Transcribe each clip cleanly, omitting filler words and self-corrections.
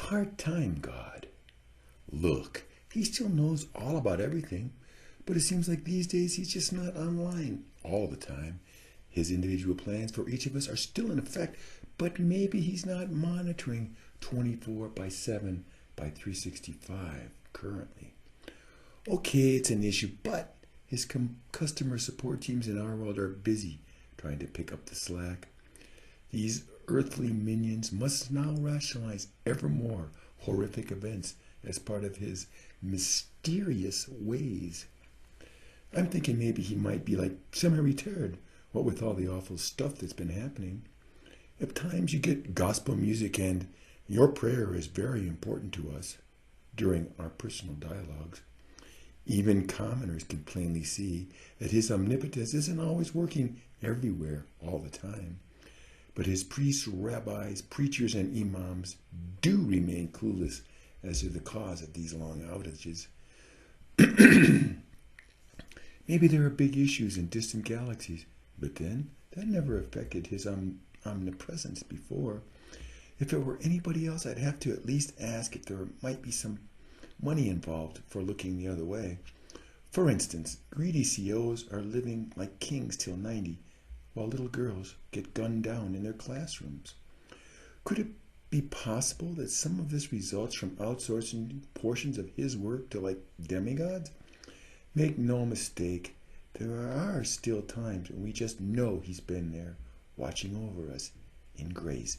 part-time God. Look, he still knows all about everything, but it seems like these days he's just not online all the time. His individual plans for each of us are still in effect, but maybe he's not monitoring 24 by 7 by 365 currently. Okay, it's an issue, but his customer support teams in our world are busy trying to pick up the slack. These earthly minions must now rationalize ever more horrific events as part of his mysterious ways. I'm thinking maybe he might be like semi-retired, what with all the awful stuff that's been happening. At times you get gospel music and your prayer is very important to us during our personal dialogues. Even commoners can plainly see that his omnipotence isn't always working everywhere all the time. But his priests, rabbis, preachers, and imams do remain clueless as to the cause of these long outages. Maybe there are big issues in distant galaxies, but then that never affected his omnipresence before. If it were anybody else, I'd have to at least ask if there might be some money involved for looking the other way. For instance, greedy CEOs are living like kings till 90, while little girls get gunned down in their classrooms. Could it be possible that some of this results from outsourcing portions of his work to like demigods? Make no mistake, there are still times when we just know he's been there, watching over us in grace.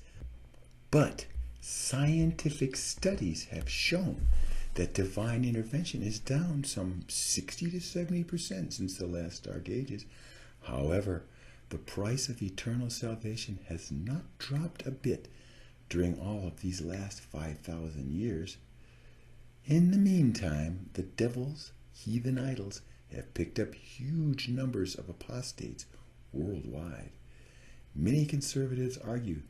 But scientific studies have shown that divine intervention is down some 60 to 70% since the last dark ages. However, the price of eternal salvation has not dropped a bit during all of these last 5,000 years. In the meantime, the devil's heathen idols have picked up huge numbers of apostates worldwide. Many conservatives argue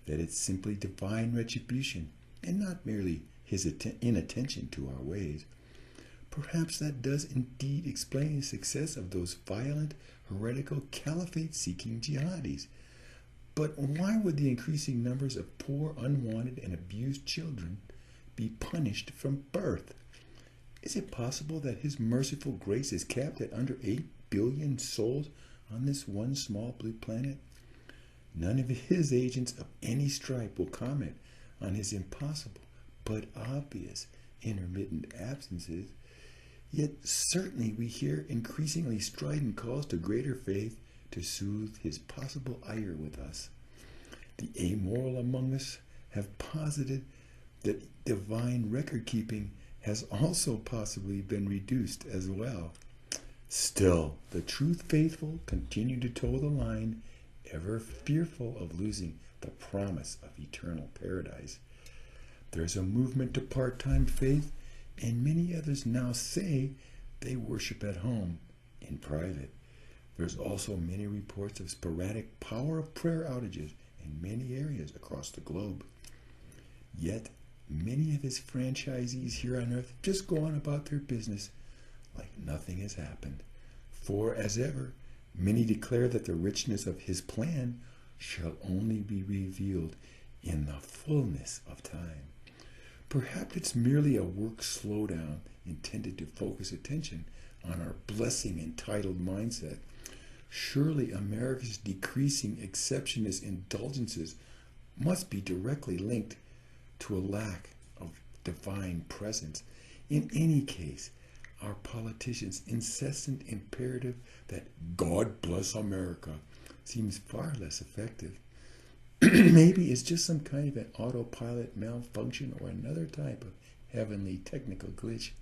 that it's simply divine retribution and not merely his inattention to our ways. Perhaps that does indeed explain the success of those violent, heretical, caliphate-seeking jihadis. But why would the increasing numbers of poor, unwanted, and abused children be punished from birth? Is it possible that his merciful grace is capped at under 8 billion souls on this one small blue planet? None of his agents of any stripe will comment on his impossible but obvious intermittent absences. Yet certainly we hear increasingly strident calls to greater faith to soothe his possible ire with us. The amoral among us have posited that divine record-keeping has also possibly been reduced as well. Still, the truth-faithful continue to toe the line, ever fearful of losing the promise of eternal paradise. There's a movement to part-time faith, and many others now say they worship at home in private. There's also many reports of sporadic power of prayer outages in many areas across the globe. Yet, many of his franchisees here on earth just go on about their business like nothing has happened. For, as ever, many declare that the richness of his plan shall only be revealed in the fullness of time. Perhaps it's merely a work slowdown intended to focus attention on our blessing-entitled mindset. Surely America's decreasing exceptionist indulgences must be directly linked to a lack of divine presence. In any case, our politicians' incessant imperative that God bless America seems far less effective. Maybe it's just some kind of an autopilot malfunction or another type of heavenly technical glitch.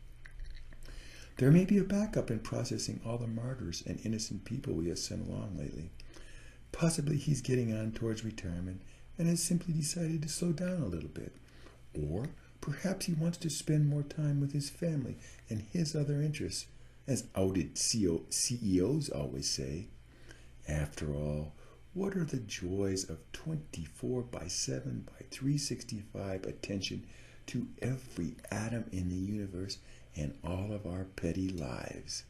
There may be a backup in processing all the martyrs and innocent people we have sent along lately. Possibly he's getting on towards retirement and has simply decided to slow down a little bit. Or perhaps he wants to spend more time with his family and his other interests, as outed CEOs always say. After all, what are the joys of 24 by 7 by 365 attention to every atom in the universe and all of our petty lives?